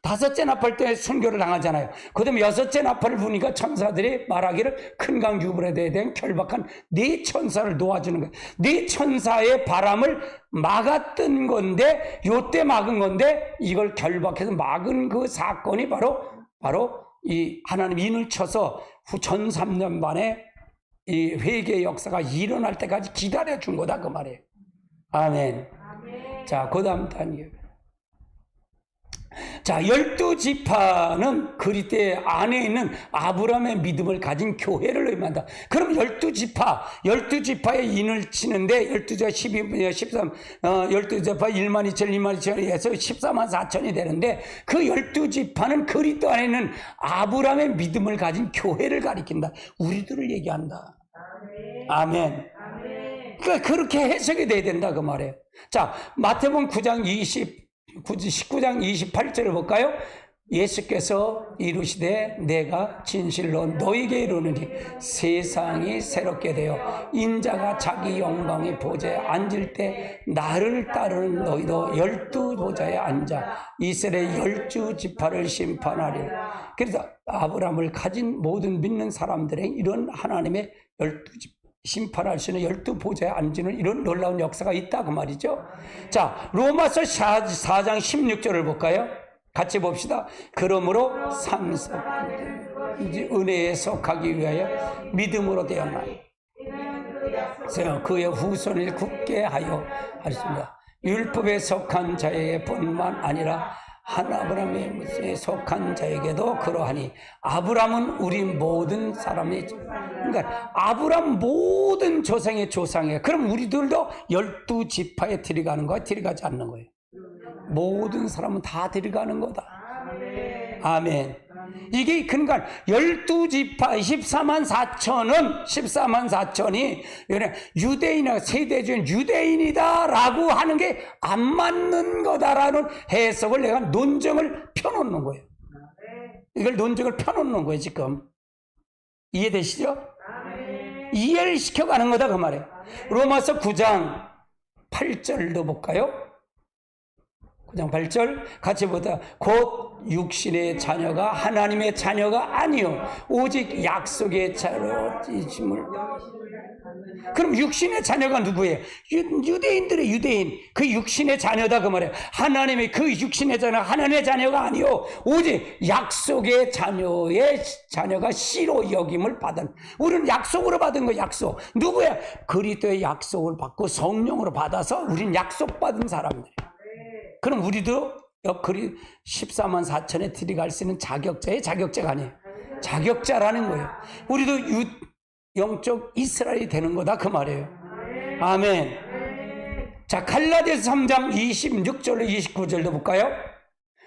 다섯째 나팔 때 순교를 당하잖아요. 그 다음에 6째 나팔을 부니까 천사들이 말하기를 큰 강 유브라데에 대한 결박한 4천사를 놓아주는 거예요. 4천사의 바람을 막았던 건데 요때 막은 건데 이걸 결박해서 막은 그 사건이 바로 이 하나님 인을 쳐서 후 전 3년 반에 이 회개의 역사가 일어날 때까지 기다려준 거다 그 말이에요. 아멘. 자, 그 다음 단계. 자, 12지파는 그리스도의 안에 있는 아브라함의 믿음을 가진 교회를 의미한다. 그럼 12지파의 인을 치는데 12지파 12, 13, 12지파 1만 2천, 2만 2천이 해서 14만 4천이 되는데 그 12지파는 그리스도 안에 있는 아브라함의 믿음을 가진 교회를 가리킨다. 우리들을 얘기한다. 아멘. 그러니까 그렇게 해석이 돼야 된다 그 말이에요. 자, 마태복음 9장 19장 28절을 볼까요? 예수께서 이르시되 내가 진실로 너에게 이르노니 세상이 새롭게 되어 인자가 자기 영광의 보좌에 앉을 때 나를 따르는 너희도 12보좌에 앉아 이스라엘 12지파를 심판하리라. 그래서 아브라함을 가진 모든 믿는 사람들의 이런 하나님의 12지파 심판할 수 있는 12보좌에 앉는 이런 놀라운 역사가 있다 그 말이죠. 자, 로마서 4장 16절을 볼까요? 같이 봅시다. 그러므로 은혜에 속하기 위하여 믿음으로 되었나니 그의 후손을 굳게 하여 하셨습니다. 율법에 속한 자에게 뿐만 아니라 한 아브라함에 속한 자에게도 그러하니 아브라함은 우리 모든 사람의 그러니까 아브라함 모든 조상의 조상이에요. 그럼 우리들도 12지파에 들어가는 거야? 들어가지 않는 거예요? 모든 사람은 다 들어가는 거다. 아멘. 이게 그러니까 12지파 14만 4천이 유대인이나 세대적인 유대인이다라고 하는 게 안 맞는 거다라는 해석을 내가 논증을 펴놓는 거예요. 이걸 논증을 펴놓는 거예요 지금. 이해되시죠? 이해를 시켜가는 거다 그 말이에요. 로마서 9장 8절도 볼까요? 9장 8절 같이 보다. 곧 육신의 자녀가 하나님의 자녀가 아니요 오직 약속의 자녀이심을. 그럼 육신의 자녀가 누구예요? 유대인들의 유대인, 그 육신의 자녀다 그 말이에요. 하나님의 그 육신의 자녀, 하나님의 자녀가 아니요 오직 약속의 자녀가 씨로 여김을 받은. 우리는 약속으로 받은 거. 약속 누구야? 그리스도의 약속을 받고 성령으로 받아서 우리는 약속받은 사람들이에요. 그럼 우리도 14만 4천에 들어갈 수 있는 자격자의 자격자가 아니에요. 자격자라는 거예요. 우리도 영적 이스라엘이 되는 거다 그 말이에요. 아멘. 자, 갈라디아서 3장 26절로 29절도 볼까요?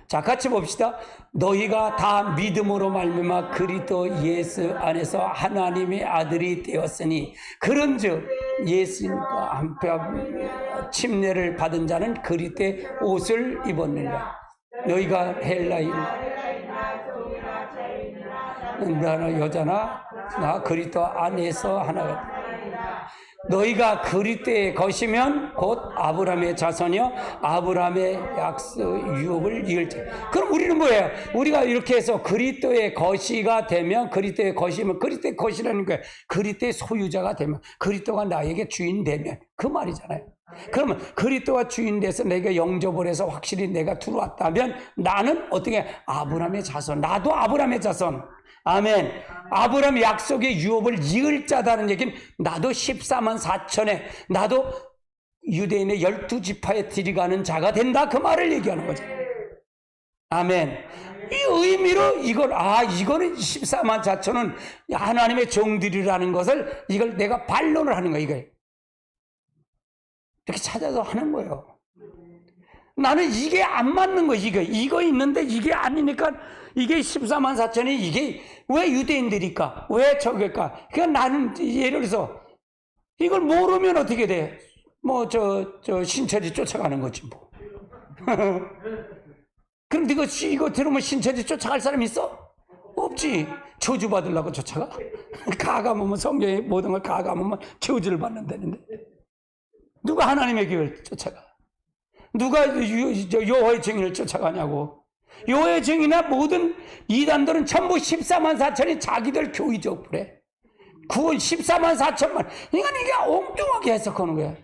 자, 같이 봅시다. 너희가 다 믿음으로 말미암아 그리스도 예수 안에서 하나님의 아들이 되었으니 그런즉 예수님과 함께 침례를 받은 자는 그리스도의 옷을 입었느니라. 너희가 헬라인 나나 여자나 나 그리스도 안에서 하나가. 너희가 그리스도의 것이면 곧 아브라함의 자손이요 아브라함의 약속 유업을 이을 자. 그럼 우리는 뭐예요? 우리가 이렇게 해서 그리스도의 것이가 되면, 그리스도의 것이면 그리스도의 것이라는 거예요. 그리스도의 소유자가 되면, 그리스도가 나에게 주인 되면 그 말이잖아요. 그러면 그리스도가 주인 돼서 내가 영접을 해서 확실히 내가 들어왔다면 나는 어떻게 아브라함의 자손, 나도 아브라함의 자손. 아멘. 아브라함 약속의 유업을 이을 자다는 얘기는 나도 14만 4천에 나도 유대인의 12지파에 들어가는 자가 된다 그 말을 얘기하는 거죠. 아멘. 이 의미로 이거는 14만 4천은 하나님의 종들이라는 것을 이걸 내가 반론을 하는 거야. 이걸 이렇게 찾아서 하는 거예요. 나는 이게 안 맞는 거. 이거 있는데 이게 아니니까 이게 14만 4천이 이게 왜 유대인들일까? 왜 저길까? 그러니까 나는 예를 들어서 이걸 모르면 어떻게 돼? 뭐 신천지 쫓아가는 거지 뭐. 그럼 네가 이거 들으면 신천지 쫓아갈 사람 있어? 없지. 저주 받으려고 쫓아가? 가감하면 성경의 모든 걸 가감하면 저주를 받는다는데 누가 하나님의 교회를 쫓아가? 누가 여호와의 증인을 쫓아가냐고. 여호와의 증인이나 모든 이단들은 전부 14만 4천이 자기들 교의적 부래. 구원 14만 4천만. 그러니까 이게 엉뚱하게 해석하는 거야.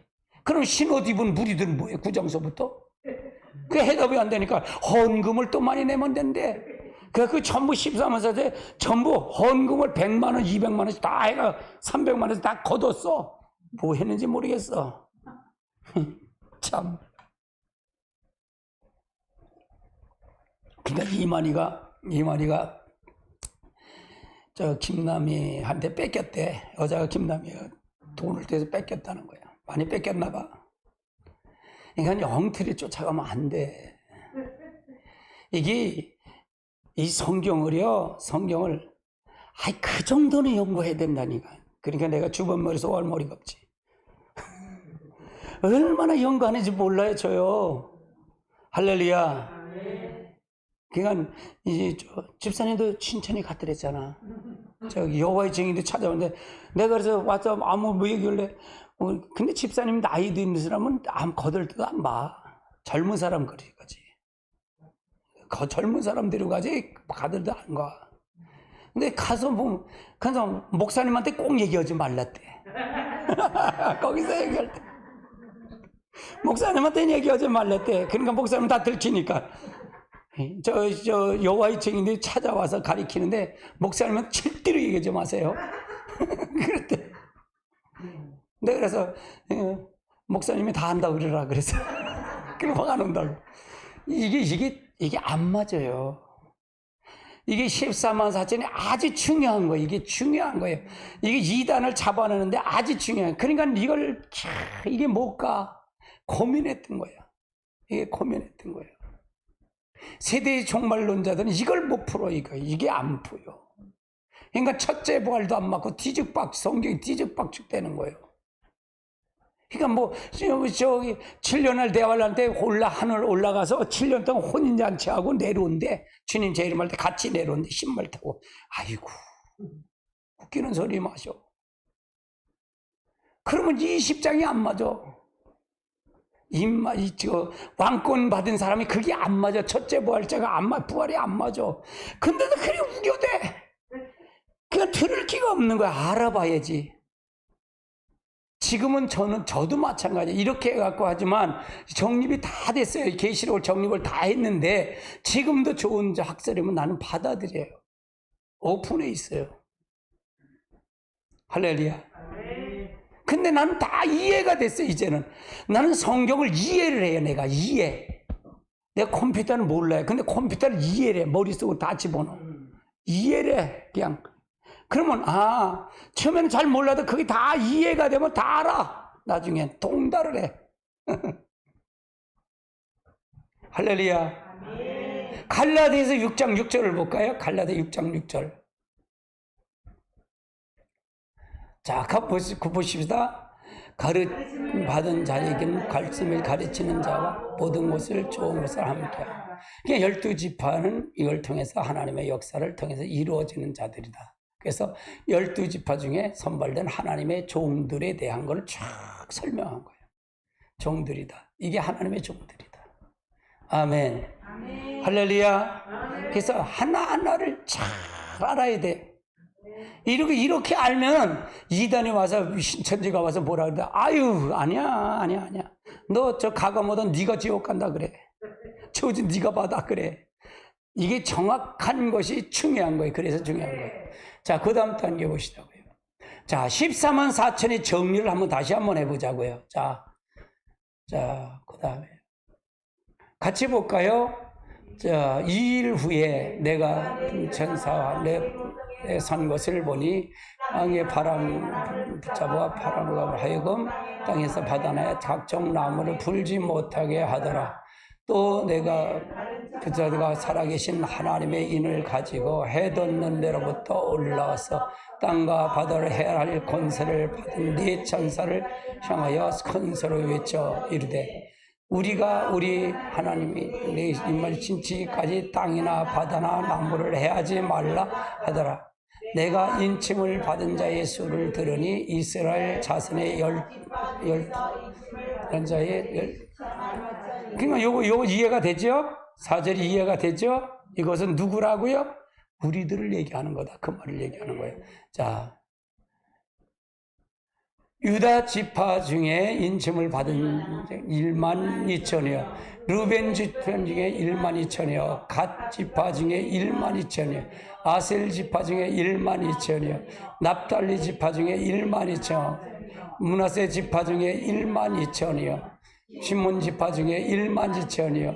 그럼 신옷 입은 무리들은 뭐예요? 구정서부터? 그게 해답이 안 되니까 헌금을 또 많이 내면 된대. 그 전부 14만 4천에 전부 헌금을 100만 원, 200만 원씩 다 해가 300만 원씩 다 걷었어. 뭐 했는지 모르겠어. 참. 그러니까 이만희가 저 김남희한테 뺏겼대. 여자가 김남희가 돈을 떼서 뺏겼다는 거야. 많이 뺏겼나 봐. 그러니까 엉터리 쫓아가면 안 돼. 이게 이 성경을 그 정도는 연구해야 된다니까. 그러니까 내가 주번머리에서 월머리가 없지. 얼마나 연구하는지 몰라요, 저요. 할렐루야. 그러니까 이제 집사님도 신천히 갔더랬잖아. 저기 여호와의 증인도 찾아오는데 내가 그래서 와서 아무 뭐 얘기를 해. 근데 집사님 나이도 있는 사람은 아무 거들떠도 안 봐. 젊은 사람 그리 가지. 젊은 사람 데려가지 가들도 안 가. 근데 가서 보면 그래서 목사님한테 꼭 얘기하지 말랐대. 거기서 얘기할 때 목사님한테 얘기하지 말랬대. 그러니까 목사님 다 들키니까 저 여호와의 증인들이 찾아와서 가리키는데 목사님은 절대로 얘기하지 마세요. 그랬대. 근데 그래서 목사님이 다 한다고 그러라 그래서 그럼 화가 난다고. 이게 안 맞아요. 이게 14만 4천이 아주 중요한 거예요. 이게 중요한 거예요. 이게 이단을 잡아내는데 아주 중요해요. 그러니까 이게 뭘까 고민했던 거예요. 이게 고민했던 거예요. 세대의 종말론자들은 이걸 못 풀어. 이게 안 풀려. 그러니까 첫째 부활도 안 맞고 성경이 뒤죽박죽 되는 거예요. 그러니까 뭐 저기 7년을 대화할 때 하늘 올라가서 7년 동안 혼인잔치하고 내려온대. 주님 제 이름 할 때 같이 내려온대. 신발 타고. 아이고 웃기는 소리 마셔. 그러면 이 십장이 안 맞아. 왕권 받은 사람이 그게 안 맞아. 첫째 부활자가 안 맞아. 부활이 안 맞아. 근데도 그래 우겨대. 그냥 들을 기가 없는 거야. 알아봐야지. 지금은 저도 마찬가지예요. 이렇게 해갖고 하지만 정립이 다 됐어요. 계시록을 정립을 다 했는데 지금도 좋은 학설이면 나는 받아들여요. 오픈해 있어요. 할렐루야. 근데 나는 다 이해가 됐어. 이제는 나는 성경을 이해를 해요. 내가 이해. 내가 컴퓨터는 몰라요. 근데 컴퓨터를 이해를 해. 머릿속으로 다 집어넣어. 이해를 해. 그냥. 그러면 처음에는 잘 몰라도 그게 다 이해가 되면 다 알아. 나중엔 동달을 해. 할렐루야. 갈라디아서 6장 6절을 볼까요? 갈라디아 6장 6절. 자, 보십시다. 받은 자에게는 말씀을 가르치는 자와 모든 것을 좋은 것을 함께하라. 그러니까 12지파는 이걸 통해서 하나님의 역사를 통해서 이루어지는 자들이다. 그래서 12지파 중에 선발된 하나님의 종들에 대한 걸 쫙 설명한 거예요. 종들이다. 이게 하나님의 종들이다. 아멘. 아멘. 할렐루야. 아멘. 그래서 하나하나를 잘 알아야 돼. 이렇게 알면 이단이 와서 신천지가 와서 뭐라 그래? 아유 아니야. 너 저 가감하던 네가 지옥 간다 그래. 저지 네가 받아 그래. 이게 정확한 것이 중요한 거예요. 그래서 중요한 거예요. 자, 그 다음 단계 보시자고요. 자, 14만 4천의 정리를 다시 한번 해보자고요. 자, 그 다음에 같이 볼까요? 자, 2일 후에 내가 천사와 내 선 것을 보니 땅의 바람 붙잡아 바람으로 하여금 땅에서 받아내 각종 나무를 불지 못하게 하더라. 또 내가 그자가 살아계신 하나님의 인을 가지고 해 돋는 데로부터 올라와서 땅과 바다를 해할 권세를 받은 네 천사를 향하여 큰 소리로 외쳐 이르되 우리가 우리 하나님이 내 입을 진치기까지 땅이나 바다나 나무를 해하지 말라 하더라. 내가 인침을 받은 자의 수를 들으니 이스라엘 자손의 그러니까 요거 이해가 되죠? 4절이 이해가 되죠? 이것은 누구라고요? 우리들을 얘기하는 거다. 그 말을 얘기하는 거예요. 자, 유다 지파 중에 인침을 받은 1만 2천이요. 루벤 지파 중에 1만 2천이요. 갓 지파 중에 1만 2천이요. 아셀 지파 중에 1만 2천이요. 납달리 지파 중에 1만 2천. 므낫세 지파 중에 1만 2천이요. 시몬 지파 중에 1만 2천이요.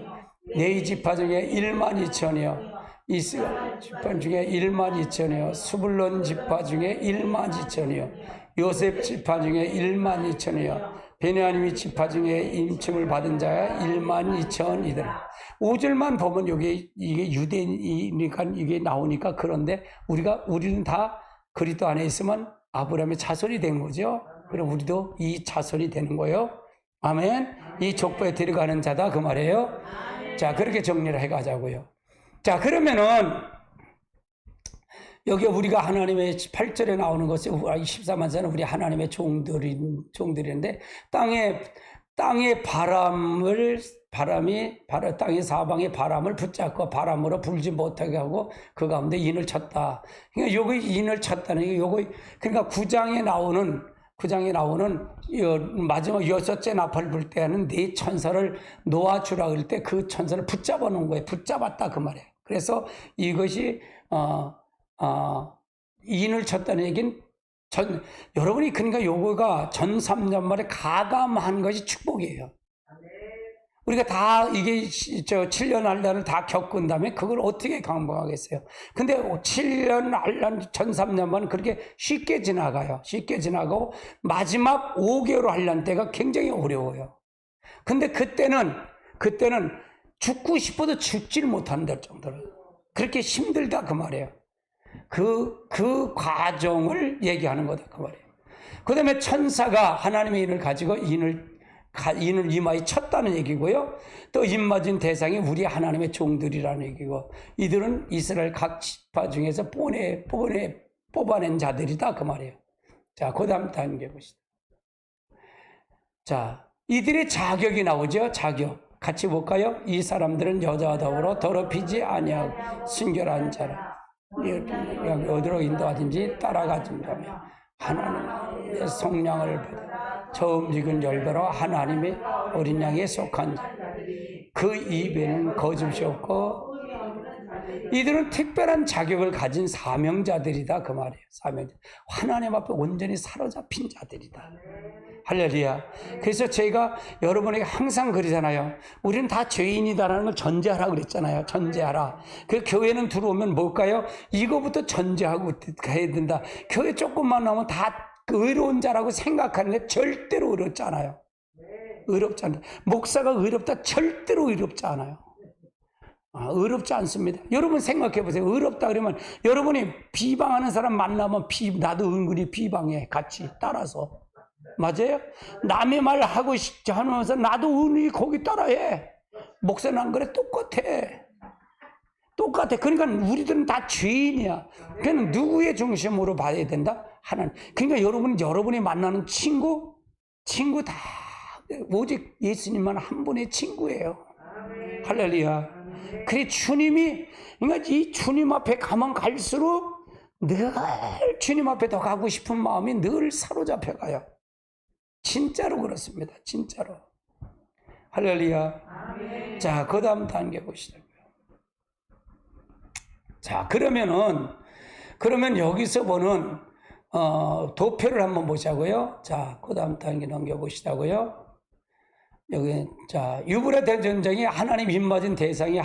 네이 지파 중에 1만 2천이요. 이스라엘 지파 중에 1만 2천이요. 수불론 지파 중에 1만 2천이요. 요셉 지파 중에 1만 2천이요. 베냐민 지파 중에 인침을 받은 자가 1만 2천이더라. 5절만 보면 이게 유대인이니까 이게 나오니까 그런데 우리는 다 그리스도 안에 있으면 아브라함의 자손이 된 거죠. 그럼 우리도 이 자손이 되는 거예요. 아멘. 이 족보에 들어가는 자다 그 말이에요. 자, 그렇게 정리를 해가자고요. 자, 그러면은 여기 우리가 하나님의 8절에 나오는 것이 14만 세는 우리 하나님의 종들인데 땅의 땅의 사방의 바람을 붙잡고 바람으로 불지 못하게 하고 그 가운데 인을 쳤다. 그러니까 요거 인을 쳤다는 게 그러니까 9장에 나오는 마지막 6째 나팔 불 때는 네 천사를 놓아주라 그럴 때 그 천사를 붙잡아 놓은 거예요. 붙잡았다 그 말이에요. 그래서 이것이 인을 쳤다는 얘기는 여러분이 그러니까 요거가 전 3년 만에 가감한 것이 축복이에요. 우리가 다 이게 7년 한란을 다 겪은 다음에 그걸 어떻게 감당하겠어요? 근데 7년 한란 전 3년만 그렇게 쉽게 지나가요. 쉽게 지나가고 마지막 5개월 한란 때가 굉장히 어려워요. 근데 그때는 죽고 싶어도 죽지를 못한다 정도로 그렇게 힘들다 그 말이에요. 그 과정을 얘기하는 거다 그 말이에요. 그 다음에 천사가 하나님의 인을 가지고 인을 이마에 쳤다는 얘기고요. 또 입맞은 대상이 우리 하나님의 종들이라는 얘기고 이들은 이스라엘 각 지파 중에서 뽑아낸 자들이다 그 말이에요. 자, 그 다음 단계 보시죠. 자, 이들의 자격이 나오죠. 자격. 같이 볼까요? 이 사람들은 여자와 더불어 더럽히지 아니하고 순결한 자라. 어디로 인도하든지 따라가준다며 하나님의 속량을 받아 처음 익은 열매로 하나님의 어린 양에 속한 자. 그 입에는 거짓이 없고 이들은 특별한 자격을 가진 사명자들이다 그 말이에요. 사명자. 하나님 앞에 온전히 사로잡힌 자들이다. 할렐루야. 그래서 제가 여러분에게 항상 그러잖아요. 우리는 다 죄인이다라는 걸 전제하라 그랬잖아요. 전제하라. 그 교회는 들어오면 뭘까요? 이거부터 전제하고 가야 된다. 교회 조금만 나오면 다 의로운 자라고 생각하는데 절대로 의롭지 않아요. 의롭지 않다. 목사가 의롭다 절대로 의롭지 않아요. 의롭지 않습니다. 여러분 생각해 보세요. 의롭다 그러면 여러분이 비방하는 사람 만나면 나도 은근히 비방해. 같이 따라서. 맞아요? 남의 말 하고 하면서 나도 은근히 거기 따라해. 목사는 안 그래? 똑같아. 그러니까 우리들은 다 죄인이야. 그러니까 누구의 중심으로 봐야 된다? 하나님. 그러니까 여러분이 만나는 친구 다 오직 예수님만 한 분의 친구예요. 할렐루야. 그래 주님이 그러니까 이 주님 앞에 가면 갈수록 늘 주님 앞에 더 가고 싶은 마음이 늘 사로잡혀 가요. 진짜로 그렇습니다. 진짜로. 할렐루야. 아멘. 자, 그 다음 단계 보시자고요. 자, 그러면 여기서 보는 도표를 한번 보자고요. 자, 그 다음 단계 넘겨보시자고요. 여기, 자, 유브라데 전쟁이 하나님 입맞은 대상이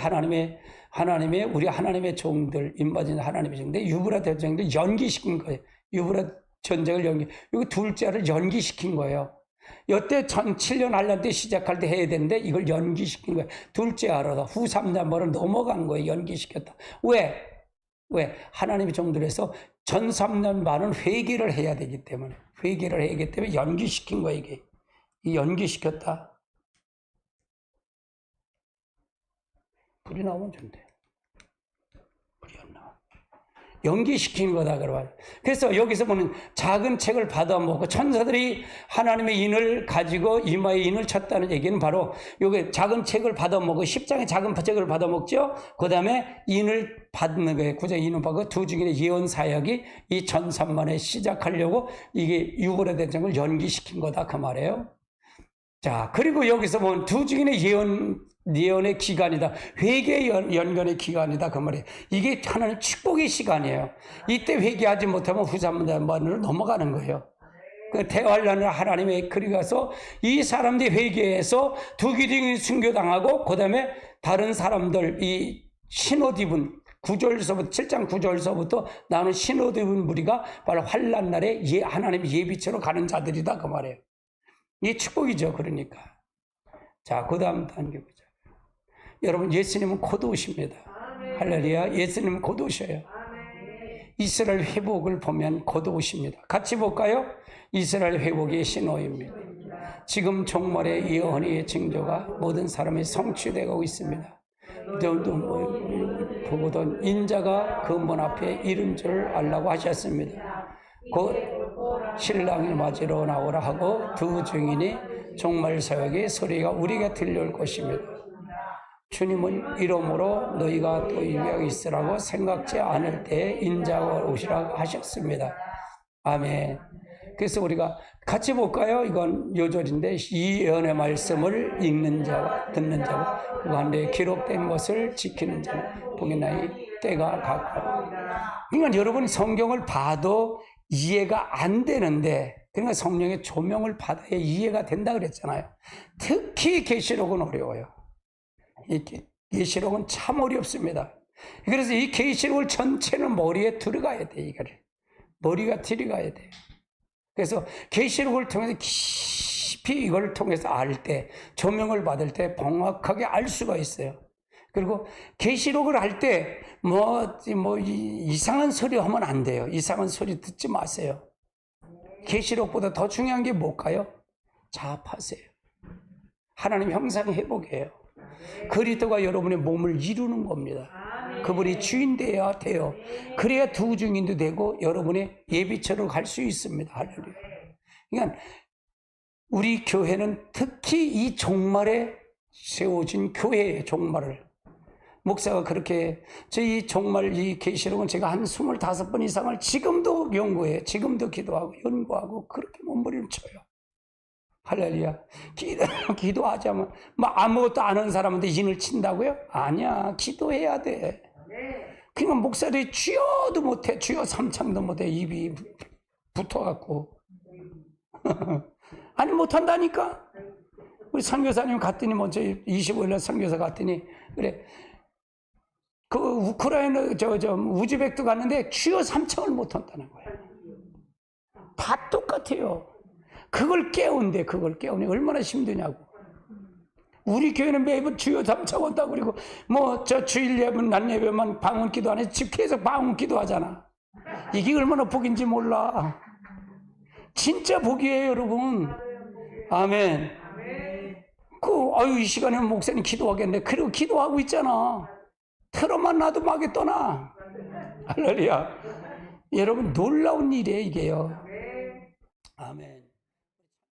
우리 하나님의 종들, 입맞은 하나님의 종들, 유브라데 전쟁을 연기시킨 거예요. 유브라데 전쟁을 이거 둘째를 연기시킨 거예요. 여태 전 7년 한란 때 시작할 때 해야 되는데 이걸 연기시킨 거예요. 둘째 하루다. 후 3년만을 넘어간 거예요. 연기시켰다. 왜? 하나님의 종들에서 전 3년 반은 회개를 해야 되기 때문에 연기시킨 거예요. 이게. 연기시켰다. 불이 나오면 좋은데. 불이 안 나와. 연기시킨 거다, 그러면. 그래서 여기서 보는 작은 책을 받아먹고 천사들이 하나님의 인을 가지고 이마에 인을 쳤다는 얘기는 바로 여기 작은 책을 받아먹고 10장의 작은 책을 받아먹죠. 그 다음에 인을 받는 거예요. 구장 인을 받고 두 증인의 예언 사역이 이 전산만에 시작하려고 이게 유브라데 전쟁을 연기시킨 거다, 그 말이에요. 자, 그리고 여기서 보면 두 증인의 예언의 기간이다. 회개 연간의 기간이다. 그 말이에요. 이게 하나님 축복의 시간이에요. 이때 회개하지 못하면 후삼만으로 넘어가는 거예요. 그 대환란을 하나님의 그리 가서 이 사람들이 회개해서 두 기둥이 순교당하고 그 다음에 다른 사람들 이 신옷 입은 7장 9절서부터 나는 신옷 입은 무리가 바로 환란 날에 하나님 예비처로 가는 자들이다. 그 말이에요. 이게 축복이죠. 그러니까. 자, 그 다음 단계 보자. 여러분, 예수님은 곧 오십니다. 할렐루야. 예수님은 곧 오셔요. 이스라엘 회복을 보면 곧 오십니다. 같이 볼까요? 이스라엘 회복의 신호입니다. 지금 종말의 예언의 징조가 모든 사람이 성취되고 있습니다. 보고던 인자가 그 문 앞에 이른 줄 알라고 하셨습니다. 곧 신랑을 맞으러 나오라 하고 두 증인이 종말 사역의 소리가 우리에게 들려올 것입니다. 주님은 이러므로 너희가 또 유익하게 있으라고 생각지 않을 때에 인자가 오시라고 하셨습니다. 아멘. 그래서 우리가 같이 볼까요? 이건 요절인데 이 예언의 말씀을 읽는 자와 듣는 자와 그 가운데 기록된 것을 지키는 자는 복이 나이 때가 가까워. 그러니까 여러분이 성경을 봐도 이해가 안 되는데 그러니까 성령의 조명을 받아야 이해가 된다 그랬잖아요. 특히 계시록은 어려워요. 계시록은 참 어렵습니다. 그래서 이 계시록을 전체는 머리에 들어가야 돼. 이거를 머리가 들어가야 돼. 그래서 계시록을 통해서 깊이 이걸 통해서 알 때 조명을 받을 때 정확하게 알 수가 있어요. 그리고 계시록을 할 때 이상한 소리 하면 안 돼요. 이상한 소리 듣지 마세요. 계시록보다 더 중요한 게 뭘까요? 자합하세요. 하나님 형상 회복이에요. 그리스도가 여러분의 몸을 이루는 겁니다. 그분이 주인 되어야 돼요. 그래야 두 증인도 되고 여러분의 예비처럼 갈 수 있습니다. 할렐루야. 그러니까 우리 교회는 특히 이 종말에 세워진 교회의 종말을 목사가 그렇게 저희 종말 이 계시록은 제가 한 25번 이상을 지금도 연구해, 지금도 기도하고 연구하고 그렇게 몸부림을 쳐요. 할렐루야. 기도하자면 뭐 아무것도 안 하는 사람한테 인을 친다고요? 아니야. 기도해야 돼. 그러니까 목사들이 주여도 못해, 주여 삼창도 못해, 입이 붙어갖고. 아니 못한다니까. 우리 선교사님 갔더니 먼저 25일날 선교사 갔더니 그래 그 우크라이나 우즈벡도 갔는데 주여 삼창을 못한다는 거야. 다 똑같아요. 그걸 깨운대. 그걸 깨우니 얼마나 힘드냐고. 우리 교회는 매번 주여 삼창 한다고 그리고 뭐 저 주일 예배 날 예배만 방언 기도 안 해서 집 계속 방언 기도하잖아. 이게 얼마나 복인지 몰라. 진짜 복이에요, 여러분. 아멘. 이 시간에 목사님 기도하겠네. 그리고 기도하고 있잖아. 틀어만 놔도 막에 떠나. 할렐루야. 여러분 놀라운 일이에요, 이게요. 아멘.